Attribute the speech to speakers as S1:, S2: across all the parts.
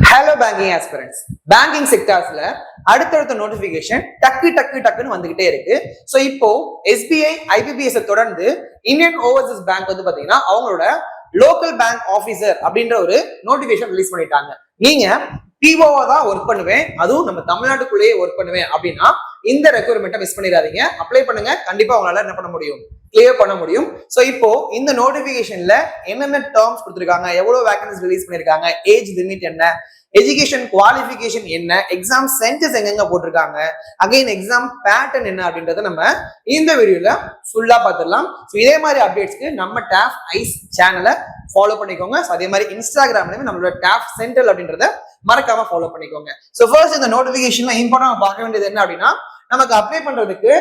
S1: Hello banking aspirants. Banking செக்டார்ஸ்ல அடுத்தடுத்த notification டக்குன்னு வந்துகிட்டே இருக்கு. ஸோ இப்போ எஸ்பிஐ ஐபிபிஎஸ் தொடர்ந்து இந்தியன் ஓவர்சீஸ் பேங்க் வந்து பாத்தீங்கன்னா அவங்களோட லோக்கல் பேங்க் ஆபீசர் அப்படின்ற ஒரு நோட்டிபிகேஷன் ரிலீஸ் பண்ணிட்டாங்க. நீங்க பிஓவா தான் ஒர்க் பண்ணுவேன், அதுவும் நம்ம தமிழ்நாட்டுக்குள்ளேயே ஒர்க் பண்ணுவேன் அப்படின்னா இந்த ரெக்யர்மெண்ட்டை மிஸ் பண்ணிடாதீங்க. அப்ளை பண்ணுங்க, கண்டிப்பா உங்களால என்ன பண்ண முடியும், கிளியர் பண்ண முடியும். சோ இப்போ இந்த நோட்டிபிகேஷன்ல என்னென்ன டேர்ம்ஸ் கொடுத்திருக்காங்க, எவ்வளவு வேகன்சிஸ் ரிலீஸ் பண்ணிருக்காங்க, ஏஜ் லிமிட் என்ன, எஜுகேஷன் குவாலிஃபிகேஷன் என்ன, எக்ஸாம் சென்டர்ஸ் எங்கெங்க போட்டிருக்காங்க, அகைன் எக்ஸாம் பேட்டர்ன் என்ன அப்படின்றத நம்ம இந்த வீடியோல ஃபுல்லா பார்த்துடலாம். ஸோ இதே மாதிரி அப்டேட்ஸ்க்கு நம்ம டாப் ஐஸ் சேனலை ஃபாலோ பண்ணிக்கோங்க. அதே மாதிரி இன்ஸ்டாகிராம்லயுமே நம்மளோட டாப் சென்ட்ரல் அப்படின்றத மறக்காம ஃபாலோ பண்ணிக்கோங்க. ஸோ ஃபர்ஸ்ட் இந்த நோட்டிபிகேஷன்ல இம்பார்ட்டன்ட் பார்க்க வேண்டியது என்ன அப்படின்னா, நமக்கு அப்ளை பண்றதுக்கு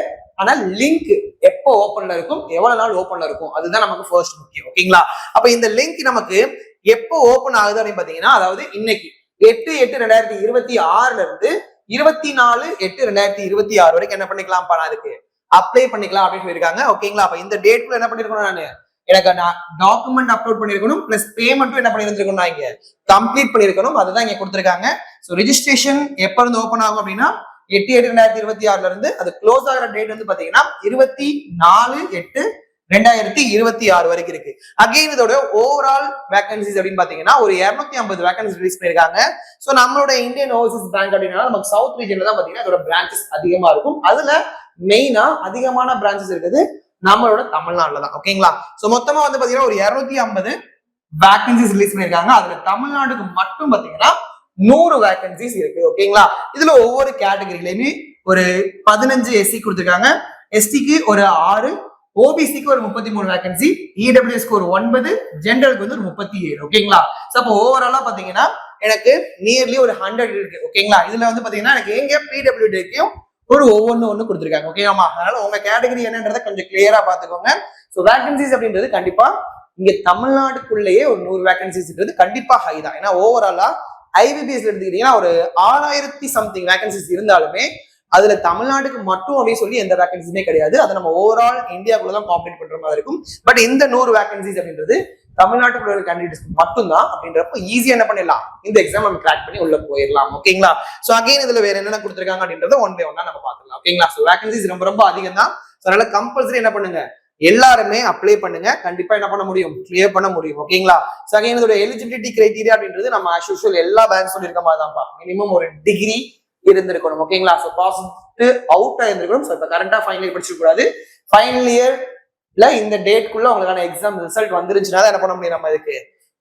S1: ஆனா லிங்க் எப்போ ஓப்பன்ல இருக்கும், எவ்வளவு நாள் ஓப்பன்ல இருக்கும், அதுதான் நமக்கு ஃபர்ஸ்ட் முக்கியம். ஓகேங்களா? அப்ப இந்த லிங்க் நமக்கு எப்போ ஓப்பன் ஆகுது அப்படின்னு பாத்தீங்கன்னா, அதாவது இன்னைக்கு 8/8/2026 இருந்து 24/8/2026 வரைக்கும் என்ன பண்ணிக்கலாம், அதுக்கு அப்ளை பண்ணிக்கலாம் அப்படின்னு சொல்லியிருக்காங்க. ஓகேங்களா? அப்ப இந்த டேட்குள்ள என்ன பண்ணிருக்கணும், நான் எனக்கு டாக்குமெண்ட் அப்லோட் பண்ணிருக்கணும், பிளஸ் பேமெண்ட்டும் என்ன பண்ணிருக்கணும், நான் இங்க கம்ப்ளீட் பண்ணிருக்கணும். அதுதான் இங்க கொடுத்திருக்காங்க. ஸோ ரெஜிஸ்ட்ரேஷன் எப்ப இருந்து ஓப்பன் ஆகும் அப்படின்னா 8/8/2026 இருந்து அது க்ளோஸ் ஆகிற டேட் வந்து பாத்தீங்கன்னா 24/8/2026 வரைக்கும் இருக்கு. அகைன் இதோட ஓவரால் வேகன்சிஸ் அப்படின்னு பாத்தீங்கன்னா ஒரு 250 வேகன்சி ரிலீஸ் பண்ணிருக்காங்க. சோ நம்மளோட இந்தியன் ஓவர்சீஸ் பேங்க் அப்படின்னா நமக்கு சவுத் ரீஜன்ல தான் பாத்தீங்கன்னா இதோட பிரான்சஸ் அதிகமா இருக்கும். அதுல மெயினா அதிகமான பிரான்சஸ் இருக்குது நம்மளோட தமிழ்நாடுல தான். ஓகேங்களா? சோ மொத்தமா வந்து பாத்தீங்கன்னா ஒரு 250 வேகன்சிஸ் ரிலீஸ் பண்ணிருக்காங்க. அதுல தமிழ்நாடுக்கு மட்டும் பாத்தீங்கன்னா 100 வேகன்சிஸ் இருக்கு. ஓகேங்களா? இதுல ஒவ்வொரு கேட்டகரியிலுமே ஒரு 15 எஸ்சி கொடுத்திருக்காங்க, எஸ்டிக்கு ஒரு 6, ஓபிசிக்கு ஒரு 33 வேகன்சி, இடபிள்யூஎஸ்க்கு ஒரு 9, ஜெனரலுக்கு வந்து ஒரு 37. ஓகேங்களா? சோ அப்போ ஓவராலா பாத்தீங்கன்னா எனக்கு நியர்லி ஒரு 100 இருக்கு. ஓகேங்களா? இதுல வந்து பாத்தீங்கன்னா எனக்கு எங்க பிடபிள்யூடிக்கும் ஒரு ஒவ்வொன்னு கொடுத்திருக்காங்க. ஓகேமா? அதனால உங்க கேட்டகரி என்னன்றதை கொஞ்சம் கிளியரா பாத்துக்கோங்க. சோ வேகன்சிஸ் அப்படின்றது கண்டிப்பா இங்க தமிழ்நாட்டுக்குள்ளேயே ஒரு 100 வேகன்சிஸ்ன்றது கண்டிப்பா ஹை தான். ஏன்னா ஓவராலா ஐபிபிஎஸ் எடுத்துக்கிட்டீங்கன்னா ஒரு 6000 சம்திங் வேகன்சிஸ் இருந்தாலுமே அதுல தமிழ்நாட்டுக்கு மட்டும் அப்படின்னு சொல்லி எந்த வேகன்சிஸுமே கிடையாது. அதை நம்ம ஓவரால் இந்தியாக்குள்ளதான் காம்பீட் பண்ற மாதிரி இருக்கும். பட் இந்த 100 வேகன்சிஸ் அப்படின்றது தமிழ்நாட்டுக்குள்ள கேண்டிடேட்ஸ்க்கு மட்டும்தான். அப்படின்றப்ப ஈஸியா என்ன பண்ணிடலாம், இந்த எக்ஸாம் நம்ம கிராக் பண்ணி உள்ள போயிடலாம். ஓகேங்களா? சோ அகைன் இதுல வேற என்னென்ன கொடுத்திருக்காங்க அப்படின்றத ஒன் பை ஒன்னா நம்ம பாத்துக்கலாம். ஓகேங்களா? சோ வேகன்சிஸ் ரொம்ப அதிகம் தான். அதனால கம்பல்சரி என்ன பண்ணுங்க, எல்லாருமே அப்ளை பண்ணுங்க, கண்டிப்பா என்ன பண்ண முடியும், கிளியர் பண்ண முடியும். ஓகேங்களா? சோ அகைன் இதோட எலிஜிபிலிட்டி கிரைட்டீரியா அப்படின்றது நம்ம ஆஸ் யூசுவல் எல்லா பேங்க்ஸ் சொல்லியிருக்க மாதிரி தான்ப்பா, மினிமம் ஒரு டிகிரி இருந்திருக்கணும். ஓகேங்களா? சோ பாசிட்டு அவுட் ஆயிருந்திருக்கணும். சோ இப்ப கரண்டா ஃபைனல் இயர் படிச்சிருக்க கூடாது. ஃபைனல் இயர்ல இந்த டேட்குள்ள உங்களுக்கான எக்ஸாம் ரிசல்ட் வந்துருச்சுன்னா என்ன பண்ண முடியும், நம்ம இதுக்கு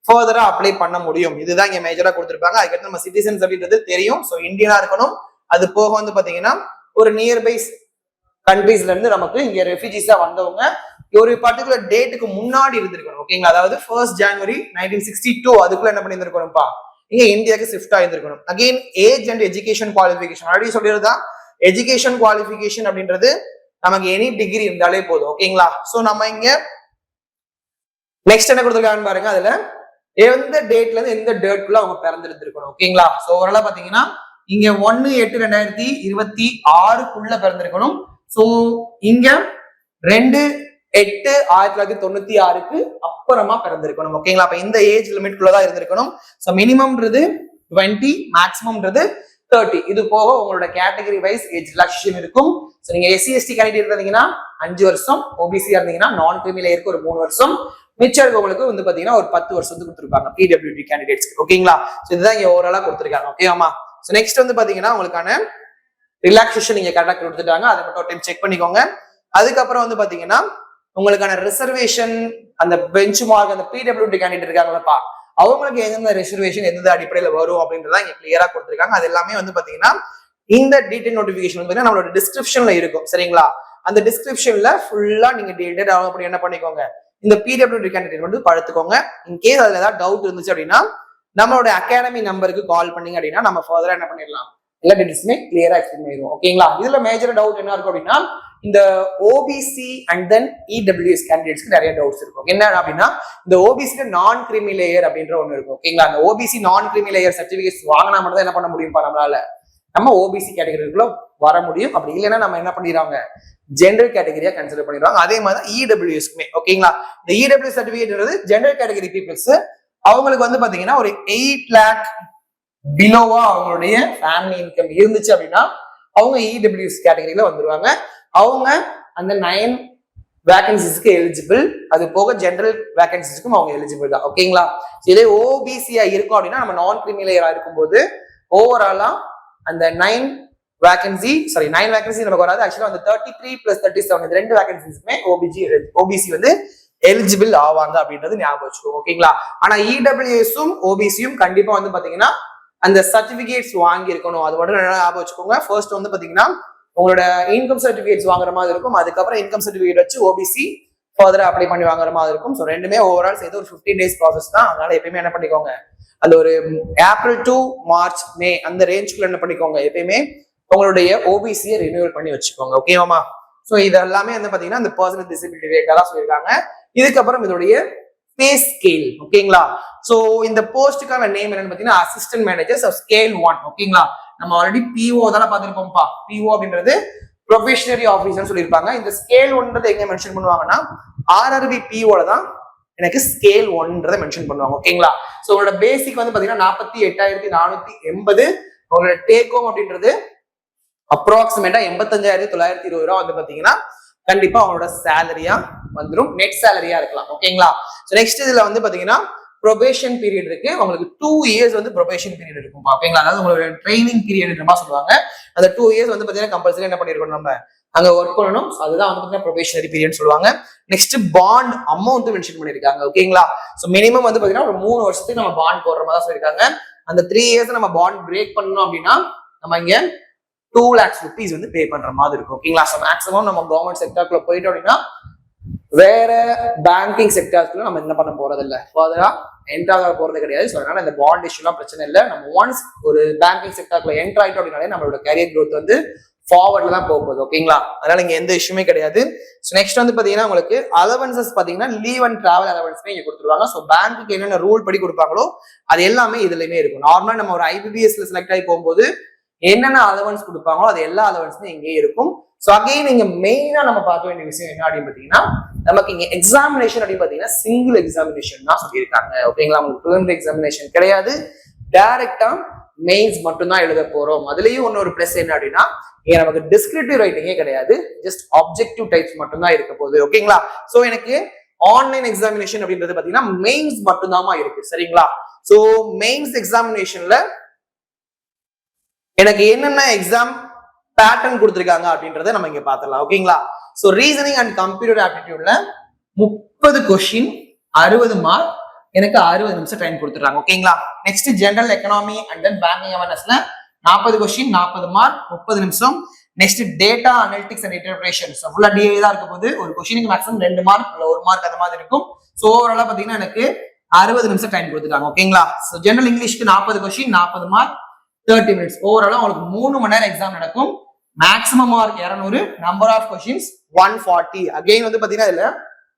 S1: ஃபர்தரா அப்ளை பண்ண முடியும். இதுதான் இங்க மேஜரா கொடுத்திருப்பாங்க. அதுக்கடுத்து நம்ம சிட்டிசன்ஸ் அப்படின்றது தெரியும். சோ இந்தியனா இருக்கணும். அது போக வந்து பாத்தீங்கன்னா ஒரு நியர்பை கண்ட்ரீஸ்ல இருந்து நமக்கு இங்க ரெஃப்யூஜிஸா வந்தவங்க ஒரு பர்டிகுலர் டேட்டுக்கு முன்னாடி இருந்திருக்கணும். ஓகேங்களா? அதாவது 1 ஜனவரி 1962 அதுக்குள்ள என்ன பண்ணியிருந்திருக்கணும்ப்பா, இங்க இந்தியாவுக்கு ஷிஃப்ட் ஆயிருந்திருக்கணும். Again age and education qualification already சொல்லியிருந்தா, எஜுகேஷன் குவாலிஃபிகேஷன் அப்படின்றது நமக்கு எனி டிகிரி இருந்தாலே போதும். ஓகேங்களா? சோ நம்ம இங்க நெக்ஸ்ட் என்ன கொடுத்துருக்காங்கன்னு பாருங்க. அதுல எந்த டேட்ல இருந்து எந்த டேட்குள்ள அவங்க பிறந்திருந்திருக்கணும். ஓகேங்களா? சோ ஓவராலா பாத்தீங்கன்னா இங்க 1/8/2026 பிறந்திருக்கணும். சோ இங்க 2/8/1996 அப்புறமா பிறந்திருக்கணும். ஓகேங்களா? அப்ப இந்த ஏஜ் லிமிட் குள்ளதான் இருந்திருக்கணும். சோ மினிமம்ன்றது 20, மேக்ஸிமம்ன்றது 30. இது போக உங்களோட கேட்டகரி வைஸ் ஏஜ் ரிலாக்ஸேஷன் இருக்கும். சோ நீங்க எஸ்சி எஸ்டி கேண்டிடேட் இருந்தீங்கன்னா 5 வருஷம், ஓபிசி இருந்தீங்கன்னா நான் கிரிமி லேயருக்கு ஒரு 3 வருஷம், மிச்சம் இருக்கவங்களுக்கு வந்து பாத்தீங்கன்னா ஒரு 10 வருஷம் வந்து கொடுத்துருப்பாங்க பிடபிள்யூடி கேண்டிடேட்ஸ். ஓகேங்களா? சோ இதுதான் இங்க ஓவராலா கொடுத்திருக்காங்க. ஓகேமா? சோ நெக்ஸ்ட் வந்து பாத்தீங்கன்னா உங்களுக்கான ரிலாக்ஸேஷன் நீங்க கரெக்டா கொடுத்துட்டாங்க, அதை மட்டும் டைம் செக் பண்ணிக்கோங்க. அதுக்கப்புறம் வந்து பாத்தீங்கன்னா உங்களுக்கான ரிசர்வேஷன், அந்த பெஞ்ச் மார்க், அந்த பிடபிள்யூடி கேண்டிடேட் இருக்காங்களப்பா, அவங்களுக்கு எந்தெந்த ரிசர்வேஷன் எந்த அடிப்படையில வரும் அப்படின்றத இங்க கிளியரா கொடுத்திருக்காங்க. அது எல்லாமே வந்து பாத்தீங்கன்னா இந்த டீடைல் நோட்டிபிகேஷன் வந்து நம்மளோட டிஸ்கிரிப்ஷன்ல இருக்கும். சரிங்களா? அந்த டிஸ்கிரிப்ஷன்ல ஃபுல்லா நீங்க டீடைல் அப்படி என்ன பண்ணிக்கோங்க, இந்த பிடபிள்யூடி கேண்டிடேட் வந்து படுத்துக்கோங்க. இன்கேஸ் அதுல ஏதாவது டவுட் இருந்துச்சு அப்படின்னா நம்மளோட அகாடமி நம்பருக்கு கால் பண்ணீங்க அப்படின்னா நம்ம ஃபர்தரா என்ன பண்ணிடலாம், எல்லா டீடைல்ஸுமே கிளியரா எக்ஸ்பிளைன் பண்ணிடுவோம். ஓகேங்களா? இதுல மேஜர் டவுட் என்ன இருக்கும் அப்படின்னா, இந்த ஓபிசி அண்ட் தென் இடபிள்யூஎஸ் கேண்டிடேட்ஸ்க்கு நிறைய டவுட்ஸ் இருக்கும். என்ன அப்படின்னா, இந்த ஓபிசில நான் கிரிமி லேயர் அப்படின்ற ஒண்ணு இருக்கும். ஓகேங்களா? அந்த ஓபிசி நான் கிரிமி லேயர் சர்டிபிகேட்ஸ் வாங்கினா மட்டும் தான் என்ன பண்ண முடியும்ப்பா, நம்மளால நம்ம ஓபிசி கேட்டகரிக்குள்ள வர முடியும். அப்படி இல்லைன்னா நம்ம என்ன பண்ணிடுறாங்க, ஜெனரல் கேட்டகரியா கன்சிடர் பண்ணிடுவாங்க. அதே மாதிரி தான் இடபிள்யூஎஸ்க்குமே. ஓகேங்களா? இந்த இடபிள்யூஎஸ் சர்டிபிகேட்ன்றது ஜெனரல் கேட்டகரி பீப்புள்ஸ், அவங்களுக்கு வந்து பாத்தீங்கன்னா ஒரு 8 lakh பிலோவா அவங்களுடைய ஃபேமிலி இன்கம் இருந்துச்சு அப்படின்னா அவங்க இடபிள்யூஎஸ் கேட்டகரியில வந்துருவாங்க. அவங்க அந்த 9 வேகன்சிஸ்க்கு எலிஜிபிள். அது போக ஜெனரல் வேகன்சிஸ்க்கும் அவங்க எலிஜிபிள் தான். ஓகேங்களா? இதே ஓபிசியா இருக்கும் அப்படின்னா நம்ம நான் கிரிமிலேயரா இருக்கும்போது ஓவராலா அந்த 9 வேகன்சி நமக்கு வராது. ஆக்சுவலா அந்த 33 + 37 இந்த 2 வேகன்சிஸ்மே ஓபிசி வந்து எலிஜிபிள் ஆவாங்க அப்படின்றது ஞாபகம் வச்சுக்கோங்க. ஓகேங்களா? ஆனா இடபிள்யூஎஸும் ஓபிசியும் கண்டிப்பா வந்து பாத்தீங்கன்னா அந்த சர்டிபிகேட்ஸ் வாங்கி இருக்கணும். அது மட்டும் ஞாபகம் வச்சுக்கோங்க. ஃபர்ஸ்ட் வந்து பாத்தீங்கன்னா உங்களோட இன்கம் சர்டிபிகேட்ஸ் வாங்குற மாதிரி இருக்கும். அதுக்கப்புறம் இன்கம் சர்டிபிகேட் வச்சு ஓபிசி ஃபர்தரா அப்ளை பண்ணி வாங்குற மாதிரி இருக்கும். ஸோ ரெண்டுமே ஓவரால் சேர்த்து ஒரு 15 days ப்ராசஸ் தான். அதனால எப்பயுமே என்ன பண்ணிக்கோங்க, அந்த ஒரு ஏப்ரல் டு மார்ச் மே அந்த ரேஞ்சுக்குள்ள என்ன பண்ணிக்கோங்க, எப்பயுமே உங்களுடைய ஓபிசியை ரினியூவல் பண்ணி வச்சுக்கோங்க. ஓகேவாமா? ஸோ இது எல்லாமே வந்து பாத்தீங்கன்னா அந்த பர்சனல் டிசபிலிட்டி ரேட்டா தான் சொல்லியிருக்காங்க. இதுக்கப்புறம் இதோடைய பே ஸ்கேல். ஓகேங்களா? சோ இந்த போஸ்டுக்கான நேம் என்னன்னு பாத்தீங்கன்னா அசிஸ்டன்ட் மேனேஜர் ஸ்கேல் 1. ஓகேங்களா? நம்ம ஆல்ரெடி பிஓ தானே பார்த்திருப்போம்ப்பா. பிஓ அப்படின்றது ப்ரொபேஷனரி ஆஃபீஸர்னு சொல்லியிருப்பாங்க. இந்த ஸ்கேல் 1 எங்க மென்ஷன் பண்ணுவாங்கன்னா ஆர்ஆர்பி பிஓல தான் எனக்கு ஸ்கேல் 1 மென்ஷன் பண்ணுவாங்க. ஓகேங்களா? சோ உங்களோட பேசிக் வந்து பாத்தீங்கன்னா 48,480. உங்களோட டேக் ஹோம் அப்படின்றது அப்ராக்சிமேட்டா 85,920 ரூபா வந்து பாத்தீங்கன்னா கண்டிப்பா அவங்களோட சேலரியா வந்துடும். நெட் சேலரியா இருக்கலாம். ஓகேங்களா? நெக்ஸ்ட் இதுல வந்து பாத்தீங்கன்னா ப்ரொபேஷன் பீரியட் இருக்கு. உங்களுக்கு 2 years வந்து ப்ரொபேஷன் பீரியட் இருக்கும். ஓகேங்களா? அதாவது உங்களோட ட்ரைனிங் பீரியட் சொல்லுவாங்க. அந்த 2 years வந்து பாத்தீங்கன்னா கம்பல்சரி என்ன பண்ணிருக்கணும், நம்ம அங்க ஒர்க் பண்ணணும். அதுதான் வந்து பாத்தீங்கன்னா ப்ரொபேஷனரி பீரியட் சொல்லுவாங்க. நெக்ஸ்ட் பாண்ட் அமௌண்ட் மென்ஷன் பண்ணிருக்காங்க. ஓகேங்களா? சோ மினிமம் வந்து பாத்தீங்கன்னா ஒரு 3 வருஷத்துக்கு நம்ம பாண்ட் போடுற மாதிரி தான் சொல்லிருக்காங்க. அந்த 3 years நம்ம பாண்ட் பிரேக் பண்ணணும் அப்படின்னா நம்ம இங்க 2 lakhs rupees வந்து பே பண்ற மாதிரி இருக்கும். ஓகேங்களா? சோ மேக்ஸிமம் நம்ம கவர்மெண்ட் செக்டருக்குள்ள போயிட்டோம் அப்படின்னா வேற பேங்கிங் செக்டர்ஸ்ல நம்ம என்ன பண்ண போறது இல்ல, ஃபர்தரா என்ட்ராக போறது கிடையாது. ஸோ அதனால இந்த பாண்ட் இஷ்யூலாம் பிரச்சனை இல்லை. நம்ம ஒன்ஸ் ஒரு பேங்கிங் செக்டருக்குள்ள என்ட்ரு ஆயிட்டோம் அப்படின்னாலே நம்மளோட கேரியர் growth வந்து ஃபார்வர்ட்ல தான் போகுது. ஓகேங்களா? அதனால இங்க எந்த இஷ்யூமே கிடையாது. ஸோ நெக்ஸ்ட் வந்து பாத்தீங்கன்னா உங்களுக்கு அலவன்சஸ் பாத்தீங்கன்னா லீவ் அண்ட் டிராவல் அலவன்ஸ்மே இங்க கொடுத்துருவாங்க. ஸோ பேங்க்கு என்னென்ன ரூல் படி கொடுப்பாங்களோ அது எல்லாமே இதுலயுமே இருக்கும். நார்மலா நம்ம ஒரு ஐபிபிஎஸ்ல செலக்ட் ஆகி போகும்போது என்னென்ன அலவன்ஸ் கொடுப்பாங்களோ அது எல்லா அலவன்ஸுமே இங்கே இருக்கும். ஸோ அகைன் இங்க மெயினா நம்ம பார்க்க வேண்டிய விஷயம் என்ன அப்படின்னு பாத்தீங்கன்னா நமக்கு இங்க எக்ஸாமினேஷன் அப்படின்னு பாத்தீங்கன்னா சிங்கிள் எக்ஸாமினேஷன் தான் சொல்லியிருக்காங்க. ஓகேங்களா? உங்களுக்கு ப்ரிலிமினரி எக்ஸாமினேஷன் கிடையாது. டைரக்டா மெயின்ஸ் மட்டும் தான் எழுத போறோம். அதுலயும் இன்னொரு பிளஸ் என்ன அப்படின்னா இங்க நமக்கு டிஸ்கிரிப்டிவ் ரைட்டிங்கே கிடையாது. ஜஸ்ட் ஆப்ஜெக்டிவ் டைப்ஸ் மட்டும் தான் இருக்க போகுது. ஓகேங்களா? சோ எனக்கு ஆன்லைன் எக்ஸாமினேஷன் அப்படின்றது பாத்தீங்கன்னா மெயின்ஸ் மட்டும் தான் இருக்கு. சரிங்களா? சோ மெயின்ஸ் எக்ஸாமினேஷன்ல எனக்கு என்னென்ன எக்ஸாம் பேட்டர்ன் கொடுத்திருக்காங்க அப்படின்றத நம்ம இங்க பாத்திரலாம். ஓகேங்களா? சோ ரீசனிங் அண்ட் கம்ப்யூட்டர் ஆப்டிடியூட்ல 30 கொஸ்டின் 60 மார்க், எனக்கு 60 நிமிஷம் டைம் கொடுத்துறாங்க. ஓகேங்களா? Next general economy and then banking அவேர்னஸ்ல 40 கொஸ்டின் 40 மார்க் 30 நிமிஷம். Next data analytics and interpretation ஃபுல்லா டிஏ தான் இருக்க போது. ஒரு கொஸ்டினுக்கு மேக்ஸிமம் 2 மார்க் இல்ல 1 மார்க் அந்த மாதிரி இருக்கும். சோ ஓவராலா பாத்தீங்கன்னா எனக்கு 60 நிமிஷம் டைம் கொடுத்துருக்காங்க. ஓகேங்களா? சோ ஜெனரல் இங்கிலீஷ்க்கு 40 கொஸ்டின் 40 மார்க் 30 minutes. ஓவராலா உங்களுக்கு 3 மணி நேரம் எக்ஸாம் நடக்கும். Maximum mark 200, number of questions 140. Again வந்து பாத்தீங்கன்னா இதுல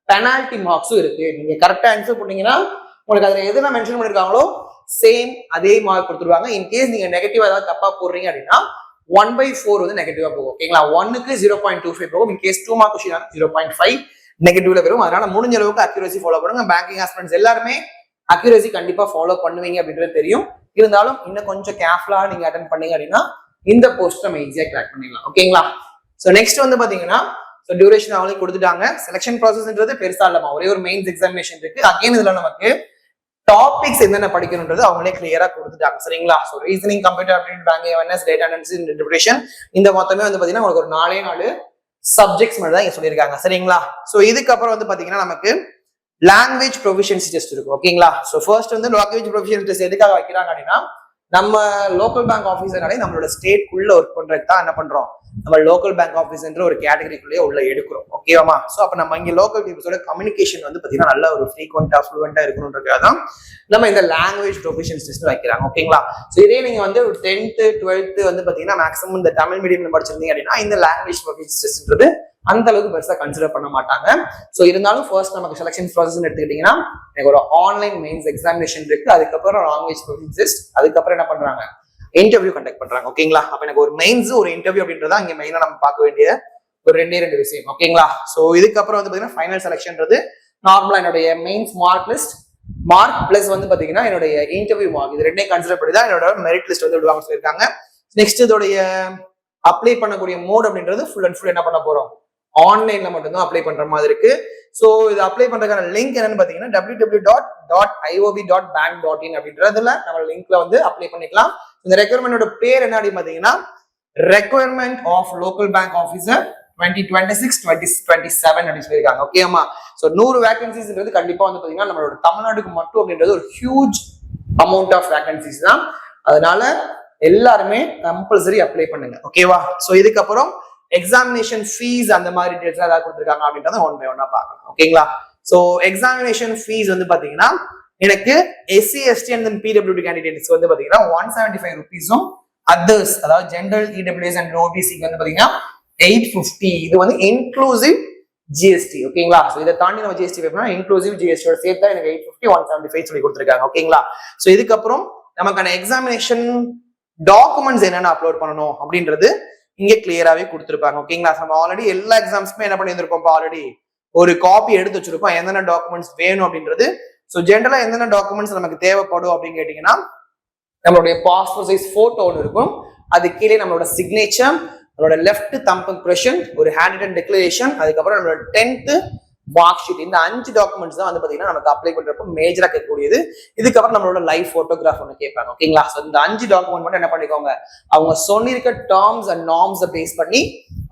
S1: பெனால்டி மார்க்ஸும் இருக்கு. நீங்க கரெக்டா ஆன்சர் பண்ணீங்கன்னா உங்களுக்கு அதுல எதுனா மென்ஷன் பண்ணிருக்காங்களோ சேம் அதே மார்க் கொடுத்துருவாங்க. இன்கேஸ் நீங்க நெகட்டிவ் ஏதாவது தப்பா போடுறீங்க அப்படின்னா 1/4 வந்து நெகட்டிவா போகும். ஓகேங்களா? 1க்கு 0.25 போகும். இன்கேஸ் 2 மார்க் கொஸ்டின் 0.5 நெகட்டிவ்ல வரும். அதனால முடிஞ்ச அளவுக்கு அக்யூரசி ஃபாலோ பண்ணுங்க. பேங்கிங் ஆஸ்பிரண்ட்ஸ் எல்லாருமே அக்யூரசி கண்டிப்பா ஃபாலோ பண்ணுவீங்க அப்படின்றது தெரியும். இருந்தாலும் இன்னும் கொஞ்சம் கேர்ஃபுல்லா நீங்க அட்டென்ட் பண்ணீங்க அப்படின்னா இந்த போஸ்ட் நம்ம ஈஸியா கிராக் பண்ணிடலாம். ஓகேங்களா? சோ நெக்ஸ்ட் வந்து பாத்தீங்கன்னா டியூரேஷன் அவங்களே கொடுத்துட்டாங்க. செலக்ஷன் ப்ராசஸ்ன்றது பெருசா இல்லமா, ஒரே ஒரு மெயின்ஸ் எக்ஸாமினேஷன் இருக்கு. அகைன் இதுல நமக்கு டாபிக்ஸ் என்னென்ன படிக்கணும்ன்றது அவங்களே கிளியரா கொடுத்துட்டாங்க. சரிங்களா? So reasoning, computer aptitude, banking awareness, data analysis, interpretation இந்த மொத்தமே வந்து பாத்தீங்கன்னா உங்களுக்கு ஒரு 4 சப்ஜெக்ட்ஸ் மட்டும் தான் இங்க சொல்லியிருக்காங்க. சரிங்களா? சோ இதுக்கப்புறம் வந்து பாத்தீங்கன்னா நமக்கு லாங்குவேஜ் ப்ரொஃபிஷியன்சி டெஸ்ட் இருக்கும். ஓகேங்களா? சோ ஃபர்ஸ்ட் வந்து லாங்குவேஜ் ப்ரொஃபிஷியன்சி டெஸ்ட் எதுக்காக வைக்கிறாங்க அப்படின்னா நம்ம லோக்கல் பேங்க் ஆஃபீஸர்னாலே நம்மளோட ஸ்டேட்குள்ள ஒர்க் பண்றதுக்கு தான் என்ன பண்றோம், நம்ம லோக்கல் பேங்க் ஆஃபீஸ்ன்ற ஒரு கேட்டகரிக்குள்ளேயே உள்ள எடுக்கிறோம். ஓகேவா? சோ அப்ப நம்ம இங்க லோக்கல் பீப்புளோட கம்யூனிகேஷன் வந்து பாத்தீங்கன்னா நல்ல ஒரு ஃப்ரீக்வெண்டா ஃப்ளூவெண்டா இருக்கணும்ன்றதுக்காக தான் நம்ம இந்த லாங்குவேஜ் ப்ரொஃபிஷியன்சி டெஸ்ட் வைக்கிறாங்க. ஓகேங்களா? சோ இதே நீங்க வந்து 10th 12th வந்து பாத்தீங்கன்னா மேக்ஸிமம் இந்த தமிழ் மீடியம்ல படிச்சிருந்தீங்க அப்படின்னா இந்த லாங்குவேஜ் ப்ரொஃபிஷியன்சி டெஸ்ட்ன்றது அந்த அளவுக்கு பெருசா கன்சிடர் பண்ண மாட்டாங்க. சோ இருந்தாலும் ஃபர்ஸ்ட் நமக்கு செலக்ஷன் ப்ராசஸ் எடுத்துக்கிட்டீங்கன்னா எனக்கு ஒரு ஆன்லைன் மெயின்ஸ் எக்ஸாமினேஷன் இருக்கு. அதுக்கப்புறம் லாங்குவேஜ் ப்ரொஃபிஷியன்சி டெஸ்ட், அதுக்கப்புறம் என்ன பண்றாங்க, இன்டர்வியூ கண்டக்ட் பண்றாங்க. ஓகேங்களா? அப்ப எனக்கு ஒரு மெயின்ஸ் ஒரு இன்டர்வியூ அப்படின்றதா இங்க மெயினா நம்ம பார்க்க வேண்டிய ஒரு 2 விஷயம். ஓகேங்களா? சோ இதுக்கப்புறம் வந்து பாத்தீங்கன்னா ஃபைனல் செலக்ஷன்றது நார்மலா என்னுடைய mains mark list mark plus வந்து பாத்தீங்கன்னா என்னுடைய இன்டர்வியூ மார்க், இது ரெண்டே கன்சிடர் பண்ணி தான் என்னோட மெரிட் லிஸ்ட் வந்து விடுவாங்க சொல்லியிருக்காங்க. நெக்ஸ்ட் இதோடைய அப்ளை பண்ணக்கூடிய மோட் அப்படின்றது ஃபுல் அண்ட் ஃபுல் என்ன பண்ண போறோம், ஆன்லைன்ல மட்டும்தான் அப்ளை பண்ற மாதிரி இருக்கு. ஸோ இது அப்ளை பண்றதுக்கான லிங்க் என்னன்னு பாத்தீங்கன்னா www.iob.bank.in அப்படின்றதுல நம்ம லிங்க்ல வந்து அப்ளை பண்ணிக்கலாம். இந்த ரெக்யர்மெண்டோட பேர் என்ன அப்படின்னு பாத்தீங்கன்னா requirement of local bank officer 2026-2027 அப்படின்னு சொல்லியிருக்காங்க. ஓகேமா. ஸோ 100 வேகன்சிஸ்ன்றது கண்டிப்பா வந்து பாத்தீங்கன்னா நம்மளோட தமிழ்நாட்டுக்கு மட்டும் அப்படின்றது ஒரு ஹியூஜ் அமௌண்ட் ஆஃப் வேகன்சிஸ் தான். அதனால எல்லாருமே கம்பல்சரி அப்ளை பண்ணுங்க. ஓகேவா. ஸோ இதுக்கப்புறம் எக்ஸாமினேஷன் ஃபீஸ் அந்த மாதிரி டீடைல்ஸ் ஏதாவது கொடுத்துருக்காங்க அப்படின்றத ஒன் பை ஒன்னா பார்க்கலாம். ஓகேங்களா. ஸோ எக்ஸாமினேஷன் ஃபீஸ் வந்து பாத்தீங்கன்னா எனக்கு SC ST and PWD candidates வந்து பாத்தீங்கன்னா 175 rupees-உம் அதர்ஸ் அதாவது ஜெனரல் EWS அண்ட் OBC-க்கு வந்து பாத்தீங்கன்னா 850. இது வந்து இன்க்ளூசிவ் GST. ஓகேங்களா. ஸோ இதை தாண்டி நம்ம GST பே பண்ணா இன்க்ளூசிவ் GST-யோட சேர்த்தா எனக்கு 850 175 சொல்லி கொடுத்துருக்காங்க. ஓகேங்களா. ஸோ இதுக்கப்புறம் நமக்கான எக்ஸாமினேஷன் டாக்குமெண்ட்ஸ் என்னென்ன அப்லோட் பண்ணணும் அப்படின்றது இங்கே கிளியராகவே கொடுத்துருப்பாங்க. ஓகேங்களா. நம்ம ஆல்ரெடி எல்லா எக்ஸாம்ஸ்க்குமே என்ன பண்ணியிருந்திருக்கோம், ஆல்ரெடி ஒரு காப்பி எடுத்து வச்சிருக்கோம் என்னென்ன டாக்குமெண்ட்ஸ் வேணும் அப்படின்றது. ஸோ ஜென்ரலா என்னென்ன டாக்குமெண்ட்ஸ் நமக்கு தேவைப்படும் அப்படின்னு கேட்டீங்கன்னா நம்மளுடைய பாஸ்போர்ட் சைஸ் போட்டோ ஒன்று இருக்கும், அது கீழே நம்மளோட சிக்னேச்சர், நம்மளோட லெஃப்ட் தம்ப் இம்ப்ரெஷன், ஒரு ஹேண்ட் ரிட்டன் டிக்ளரேஷன், அதுக்கப்புறம் நம்மளோட 10th மார்க் ஷீட். இந்த 5 டாக்குமெண்ட்ஸ் தான் வந்து பாத்தீங்கன்னா நமக்கு அப்ளை பண்றப்போ மேஜரா கேட்கக்கூடியது. இதுக்கப்புறம் நம்மளோட லைவ் போட்டோகிராஃப் ஒன்று கேட்பாங்க. ஓகேங்களா. ஸோ இந்த 5 டாக்குமெண்ட் மட்டும் என்ன பண்ணிக்கோங்க, அவங்க சொல்லியிருக்க டேர்ம்ஸ் அண்ட் நார்ம்ஸை பேஸ் பண்ணி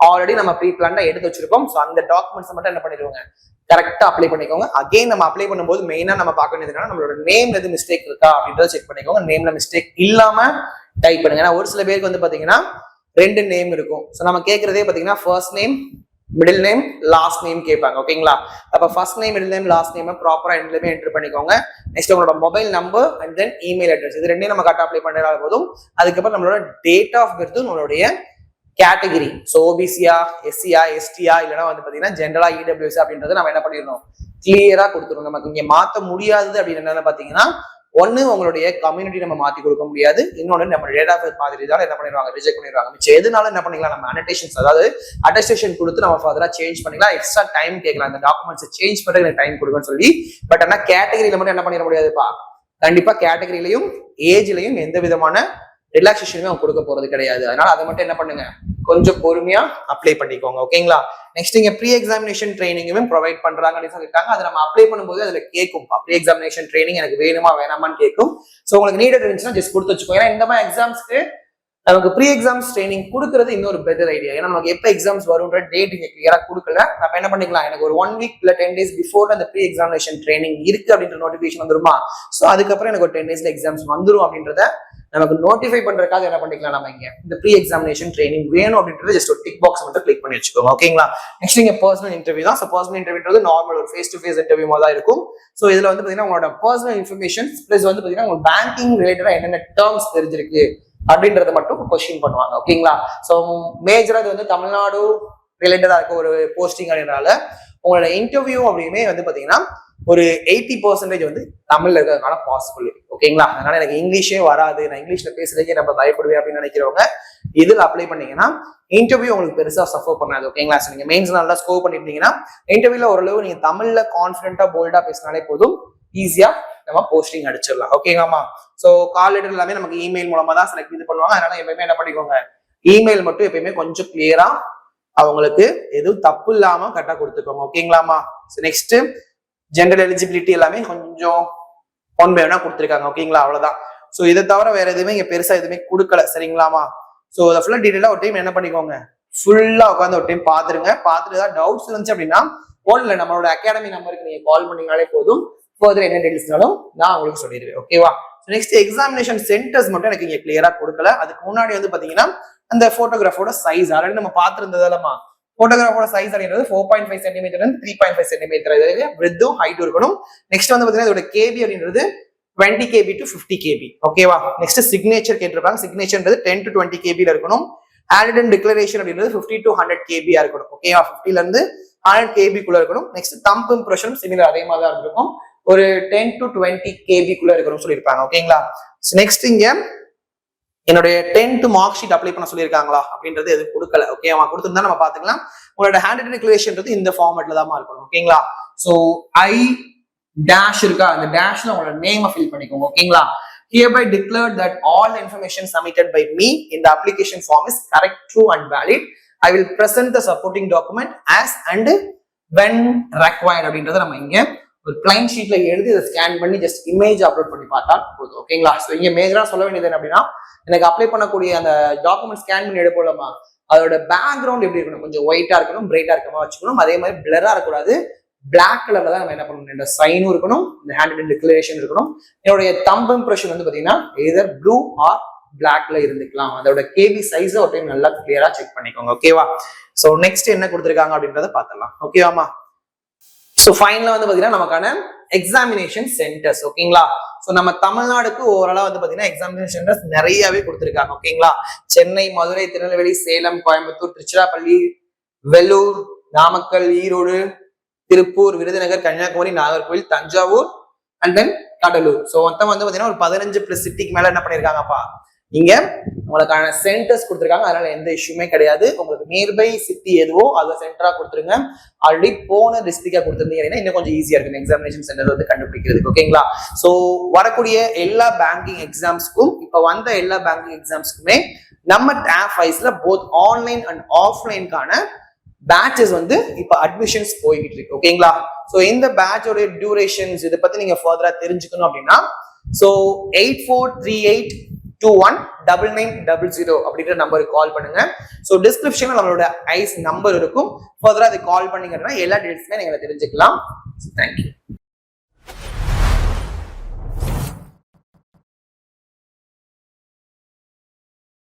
S1: ஆல்ரெடி நம்ம ப்ரீ பிளான்டா எடுத்து வச்சிருக்கோம். ஸோ அந்த டாக்குமெண்ட்ஸ் மட்டும் என்ன பண்ணிடுவாங்க, கரெக்டா அப்ளை பண்ணிக்கோங்க. அகைன் நம்ம அப்ளை பண்ணும்போது மெயினா நம்ம பார்க்க வேண்டியது நம்மளோட நேம்ல எது மிஸ்டேக் இருக்கா அப்படின்றத செக் பண்ணிக்கோங்க. நேம்ல மிஸ்டேக் இல்லாம டைப் பண்ணுங்க. ஏன்னா ஒரு சில பேருக்கு வந்து பாத்தீங்கன்னா 2 நேம் இருக்கும். ஸோ நம்ம கேட்கறதே பாத்தீங்கன்னா first name, middle name, last name கேட்பாங்க. ஓகேங்களா. அப்ப first name, middle name, last name ப்ராப்பரா ரெண்டுலயுமே என்டர் பண்ணிக்கோங்க. நெக்ஸ்ட் உங்களோட mobile number and then email address, இது ரெண்டையும் நம்ம கரெக்டா அப்ளை பண்ணால போதும். அதுக்கப்புறம் நம்மளோட டேட் ஆஃப் பர்த், நம்மளுடைய கேட்டகரி, ஸோ ஓபிசியா, எஸ்சியா, எஸ்டியா, இல்லைன்னா வந்து பாத்தீங்கன்னா ஜென்ரலா EWS அப்படின்றது நம்ம என்ன பண்ணிடணும், கிளியரா கொடுத்துருவோம். நமக்கு இங்க மாத்த முடியாதது அப்படின்னு என்னன்னு பாத்தீங்கன்னா ஒன்னு உங்களுடைய கம்யூனிட்டி நம்ம மாத்தி கொடுக்க முடியாது, இன்னொன்னு நம்ம டேட் ஆஃப் பர்த் மாதிரி தான் என்ன பண்ணிடுவாங்க, ரிஜெக்ட் பண்ணிடுவாங்க. மிச்சம் எதுனால என்ன பண்ணிக்கலாம், நம்ம அனடேஷன்ஸ் அதாவது அட்டஸ்டேஷன் கொடுத்து நம்ம ஃபர்தரா சேஞ்ச் பண்ணிக்கலாம். எக்ஸ்ட்ரா டைம் கேட்கலாம், இந்த டாக்குமெண்ட்ஸ் சேஞ்ச் பண்றதுக்கு எனக்கு டைம் கொடுக்குன்னு சொல்லி. பட் ஆனா கேட்டகரியில மட்டும் என்ன பண்ணிட முடியாதுப்பா, கண்டிப்பா கேட்டகரியிலையும் ஏஜ்லயும் எந்த விதமான ரிலாக்ஸேஷனுமே அவங்க கொடுக்க போறது கிடையாது. அதனால அதை மட்டும் என்ன பண்ணுங்க, கொஞ்சம் பொறுமையா அப்ளை பண்ணிக்கோங்க. ஓகேங்களா. நெக்ஸ்ட் இங்க ப்ரீ எக்ஸாமினேஷன் ட்ரைனிங்குமே ப்ரொவைட் பண்றாங்க அப்படின்னு சொல்லியிருக்காங்க. அதை நம்ம அப்ளை பண்ணும்போது அதுல கேட்கும், ப்ரீ எக்ஸாமினேஷன் ட்ரைனிங் எனக்கு வேணுமா வேணாமான்னு கேட்கும். ஸோ உங்களுக்கு நீடட் இருந்துச்சுன்னா ஜஸ்ட் கொடுத்து வச்சுக்கோங்க. ஏன்னா இந்த மாதிரி எக்ஸாம்ஸ்க்கு நமக்கு ப்ரீ எக்ஸாம்ஸ் ட்ரைனிங் கொடுக்கறது இன்னொரு பெட்டர் ஐடியா. ஏன்னா நமக்கு எப்போ எக்ஸாம்ஸ் வரும்ன்ற டேட் இங்க கிளியரா கொடுக்கல. நம்ம என்ன பண்ணிக்கலாம், எனக்கு ஒரு 1 week இல்ல 10 days பிஃபோர் அந்த ப்ரீ எக்ஸாமினேஷன் ட்ரைனிங் இருக்கு அப்படின்ற நோட்டிபிகேஷன் வந்துருமா. ஸோ அதுக்கப்புறம் எனக்கு ஒரு 10 daysல எக்ஸாம்ஸ் வந்துடும் அப்படின்றத நமக்கு நோட்டிஃபை பண்றதுக்காக என்ன பண்ணிக்கலாம், நம்ம இங்க இந்த ப்ரீ எக்ஸாமினேஷன் ட்ரைனிங் வேணும் அப்படின்றது ஜஸ்ட் ஒரு டிக் பாக்ஸ் மட்டும் கிளிக் பண்ணி வச்சுக்கோங்க. ஓகேங்களா. நெக்ஸ்ட் இங்க பர்சனல் இன்டர்வியூ தான். ஸோ பர்சனல் இன்டர்வியூன்றது நார்மல் ஒரு ஃபேஸ் டு ஃபேஸ் இன்டர்வியூ மாதிரி தான் இருக்கும். ஸோ இதுல வந்து பாத்தீங்கன்னா உங்களோட பர்சனல் இன்ஃபர்மேஷன் பிளஸ் வந்து பாத்தீங்கன்னா உங்களுக்கு பேங்கிங் ரிலேட்டடா என்னென்ன டேர்ம்ஸ் தெரிஞ்சிருக்கு அப்படின்றத மட்டும் கொஸ்டின் பண்ணுவாங்க. ஓகேங்களா. ஸோ மேஜரா இது வந்து தமிழ்நாடு ரிலேட்டடா இருக்க ஒரு போஸ்டிங் அப்படின்றனால உங்களோட இன்டர்வியூ அப்படியுமே வந்து பாத்தீங்கன்னா ஒரு 80% வந்து தமிழ்ல இருக்கிறதுனால பாசிபிள். ஓகேங்களா. அதனால எனக்கு இங்கிலீஷே வராது, நான் இங்கிலீஷ்ல பேசுறதுக்கே நம்ம பயப்படுவேன் அப்படின்னு நினைக்கிறவங்க இதுல அப்ளை பண்ணீங்கன்னா இன்டர்வியூ உங்களுக்கு பெருசா சஃபர் பண்ணாது. ஓகேங்களா. நீங்க மெயின்ஸ் நல்லா ஸ்கோர் பண்ணிருந்தீங்கன்னா இன்டர்வியூல ஓரளவு நீங்க தமிழ்ல கான்பிடென்ட்டா போல்டா பேசினாலே போதும், ஈஸியா நம்ம போஸ்டிங் அடிச்சிடலாம். ஓகேங்கம்மா. ஸோ கால் லெட்டர் எல்லாமே நமக்கு இமெயில் மூலமா தான் செலக்ட் இது பண்ணுவாங்க. அதனால எப்பயுமே என்ன பண்ணிக்கோங்க, இமெயில் மட்டும் எப்பயுமே கொஞ்சம் கிளியரா அவங்களுக்கு எதுவும் தப்பு இல்லாம கரெக்டா கொடுத்துக்கோங்க. ஓகேங்களாமா. நெக்ஸ்ட் ஜெண்டர் எலிஜிபிலிட்டி எல்லாமே கொஞ்சம் ஒன் பை ஒன்னா கொடுத்துருக்காங்க. ஓகேங்களா. அவ்வளவுதான். ஸோ இதை தவிர வேற எதுவுமே இங்க பெருசா எதுவுமே கொடுக்கல. சரிங்களாமா. ஸோ அதை ஃபுல்லா டீடைலா ஒரு டைம் என்ன பண்ணிக்கோங்க, ஃபுல்லா உட்காந்து ஒரு டைம் பாத்துருங்க. பார்த்துட்டு ஏதாவது டவுட்ஸ் இருந்துச்சு அப்படின்னா போன்ல நம்மளோட அகாடமி நம்பருக்கு நீங்க கால் பண்ணீங்கனாலே போதும், ஃபர்தர் என்ன டீடைல்ஸ்னாலும் நான் உங்களுக்கு சொல்லிடுவேன். ஓகேவா. நெக்ஸ்ட் எக்ஸாமினேஷன் சென்டர்ஸ் மட்டும் எனக்கு இங்க கிளியரா கொடுக்கல. அதுக்கு முன்னாடி வந்து பாத்தீங்கன்னா அந்த போட்டோகிராஃபோட சைஸ் ஆல்ரெடி நம்ம பார்த்துருந்ததாலமா போட்டோகிராஃபோட சைஸ் அப்படின்றது 4.5 சென்டிமீட்டர் 3.5 சென்டிமீட்டர் வித்தும் ஹைட்டும் இருக்கணும். நெக்ஸ்ட் வந்து பாத்தீங்கன்னா இதோட கேபி அப்படின்றது 20 KB to 50 KB. ஓகேவா. நெக்ஸ்ட் சிக்னேச்சர் கேட்டிருப்பாங்க. சிக்னேச்சர்ன்றது 10 to 20 KB இருக்கணும். ஹேண்ட் ரிட்டன் டிக்ளரேஷன் அப்படின்றது 50 to 100 KB இருக்கணும். ஓகேவா. 50ல இருந்து 100 KB குள்ள இருக்கணும். நெக்ஸ்ட் தம்ப் இம்ப்ரெஷன் சிமிலர் அதே மாதிரி தான் இருக்கும், ஒரு 10 to 20 KB குள்ள இருக்கணும்னு சொல்லியிருப்பாங்க. ஓகேங்களா. நெக்ஸ்ட் இங்க என்னுடைய 10th மார்க் ஷீட் அப்ளை பண்ண சொல்லியிருக்காங்களா அப்படின்றது எதுவும் கொடுக்கல. ஓகேவா. கொடுத்துருந்தா நம்ம பாத்துக்கலாம். உங்களோட ஹேண்ட் ரிட்டன் டிக்ளரேஷன் இந்த ஃபார்மேட்ல தான் இருக்கணும். ஓகேங்களா. ஸோ டேஷ் இருக்கா, அந்த டேஷ்ல உங்களோட நேமை ஃபில் பண்ணிக்கோங்க. ஓகேங்களா? hereby declared that all the information submitted by me in the application form is correct, true and valid. I will present the supporting document as and when required அப்படின்றத நம்ம இங்க ஒரு பிளைன் ஷீட்ல எழுதி இதை ஸ்கேன் பண்ணி just image upload பண்ணி பார்த்தா போதும். ஓகேங்களா? ஸோ இங்க மேஜரா சொல்ல வேண்டியது என்ன அப்படின்னா, எனக்கு அப்ளை பண்ணக்கூடிய அந்த டாக்குமெண்ட் ஸ்கேன் பண்ணி எடுப்போம்லமா, அதோட பேக்ரவுண்ட் எப்படி இருக்கணும், கொஞ்சம் ஒயிட்டா இருக்கணும், பிரைட்டா இருக்கமா வச்சுக்கணும். அதே மாதிரி பிளரா இருக்கக்கூடாது, பிளாக் கலர்ல தான் நம்ம என்ன பண்ணணும், இந்த சைனும் இருக்கணும், இந்த ஹேண்ட் டிக்ளரேஷன் இருக்கணும். என்னுடைய தம்ப் இம்ப்ரெஷன் வந்து பாத்தீங்கன்னா எதர் ப்ளூ ஆர் பிளாக்ல இருந்துக்கலாம். அதோட கேபி சைஸ் ஒரு டைம் நல்லா கிளியரா செக் பண்ணிக்கோங்க. ஓகேவா? சோ நெக்ஸ்ட் என்ன கொடுத்துருக்காங்க அப்படின்றத பாத்திரலாம். ஓகேவாமா? சோ ஃபைனலா வந்து பாத்தீங்கன்னா நமக்கான எக்ஸாமினேஷன் சென்டர்ஸ். ஓகேங்களா? சோ நம்ம தமிழ்நாடுக்கு ஓவராலா வந்து பாத்தீங்கன்னா எக்ஸாமினேஷன் சென்டர்ஸ் நிறையவே கொடுத்துருக்காங்க. ஓகேங்களா? Chennai, Madurai, Tirunelveli, Salem, Coimbatore, Tiruchirappalli, Vellore, Namakkal, Erode, Tiruppur, Virudhunagar, Kanniyakumari, Nagercoil, Thanjavur and then Cuddalore. So மொத்தம் வந்து பாத்தீங்கன்னா ஒரு 15+ சிட்டிக்கு மேல என்ன பண்ணிருக்காங்கப்பா, இங்க உங்களுக்கான சென்டர்ஸ் கொடுத்துருக்காங்க. அதனால எந்த இஷ்யூமே கிடையாது. உங்களுக்கு நியர்பை சிட்டி எதுவோ அதை சென்டரா கொடுத்துருங்க. ஆல்ரெடி போன டிஸ்ட்ரிக்டா கொடுத்துருந்தீங்கன்னா இன்னும் கொஞ்சம் ஈஸியா இருக்கு எக்ஸாமினேஷன் சென்டர் வந்து கண்டுபிடிக்கிறதுக்கு. ஓகேங்களா? சோ வரக்கூடிய எல்லா பேங்கிங் எக்ஸாம்ஸ்க்கும், இப்ப வந்த எல்லா பேங்கிங் எக்ஸாம்ஸ்க்குமே நம்ம டேப் வைஸ்ல போத் ஆன்லைன் அண்ட் ஆஃப்லைனுக்கான பேட்சஸ் வந்து இப்ப அட்மிஷன்ஸ் போய்கிட்டு இருக்கு. ஓகேங்களா? சோ இந்த பேட்சோட டியூரேஷன்ஸ் இதை பத்தி நீங்க ஃபர்தரா தெரிஞ்சுக்கணும் அப்படின்னா சோ 8438219900 அப்படின்ற நம்பருக்கு கால் பண்ணுங்க. சோ டிஸ்கிரிப்ஷன்ல நம்மளோட ஐஸ் நம்பர் இருக்கும். ஃபர்தரா அதை கால் பண்ணீங்கன்னா எல்லா டீடைல்ஸுமே நீங்க தெரிஞ்சுக்கலாம். தேங்க்யூ.